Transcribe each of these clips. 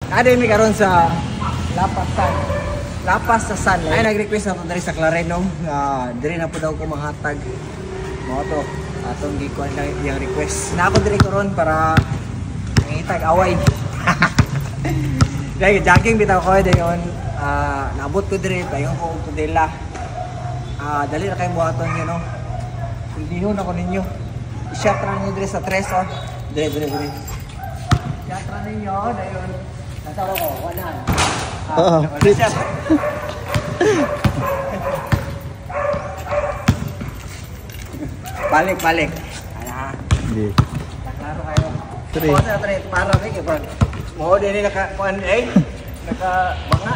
Ada mi karon sa Lapas sa San. Ay nag-request na to diri sa Clareno. Diri na po daw ko manghatag. Mo to. Atong gikuan kay yang request. Na ako diri karon para ngitag away. Dahil jogging bitaw ko dayon. Naabot ko diri dayon ko og tudela. Dali na kay buhaton niyo no. Pildihon ako ninyo. I-shot ra ninyo diri sa tres oh. Diri. Shot ra ninyo dayon. Natawa ko, wala. Balik. Ana. Hindi. Klaro kayo. Three. Para may kaya. Mo din naka kuan naka banga.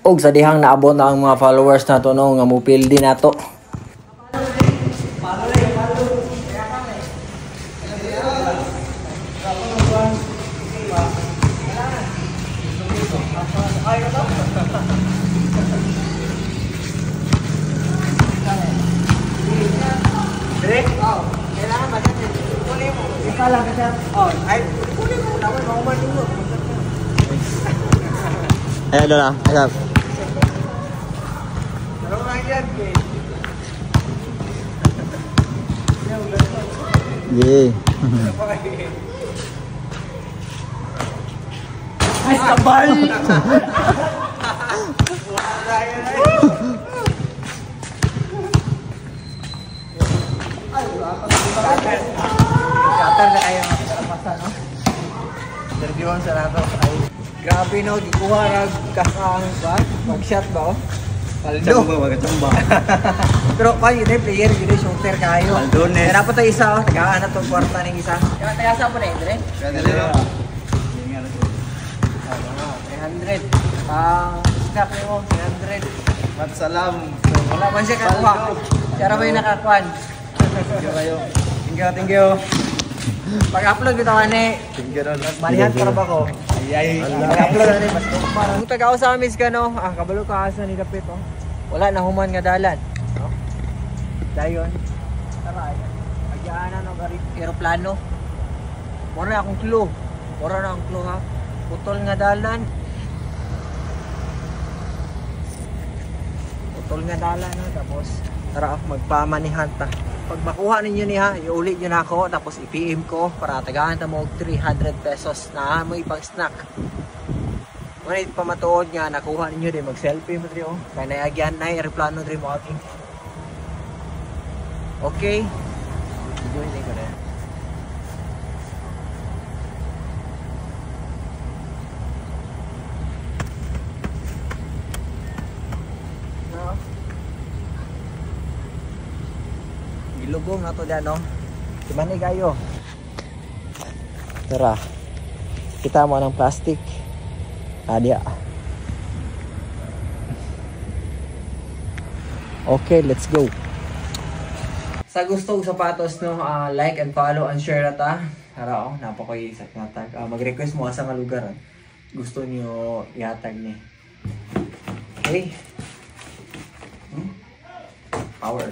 Og sa dihang naabot na ang mga followers nato no nga mupildi nato. Kailangan ba natin? Kunin mo. Ika lang kasi. Ay, kunin mo. Dapat maumar dulu. Ayan doon na. Ayan. Dalawang lang yan. Yee. Ay, sabay! Kater na kayo masa no. Interviewon sa nato ay grabe no gikuha rag kasang ba mag-shot ba oh. Paldo magtumba. Pero pa yun player yun shooter kayo. Paldones. Dapat tayo isa oh, tagaan na tong kwarta ning isa. Kaya sa po na dire. 300. Pang snack mo 300. Mat salam. Wala man siya kakuha. Siya may nakakuan. Thank you. Pag-upload bitaw ani. Malihan para ba ko? Ay. Pag-upload ani mas para. Kung taga sa amis ka no, kabalo ka asa ni dapit oh. Wala na human nga dalan, no? Dayon. Tara. Agyana no gari eroplano. Mora akong clue. Mora na ang clue ha. Putol nga dalan. Putol nga dalan no tapos tara magpamanihan ta. Pag makuha ninyo niya, iulit nyo na ako tapos i-PM ko para tagaan ta mo 300 pesos na mo ipang snack. Ngunit pamatuod nga nakuha ninyo din mag-selfie mo diri oh. Kaya naagyan na aeroplano diri mo aking. Okay. Enjoy din ko din. Ilugong na to dyan, no? Simani kayo. Tara. Kita mo ng plastic. Adya. Okay, let's go. Sa gustong sapatos, no? Like and follow and share na ta. Tara, oh. Napakoy sa natag. Mag-request mo sa mga lugar. Gusto niyo ihatag ni. Okay? Power.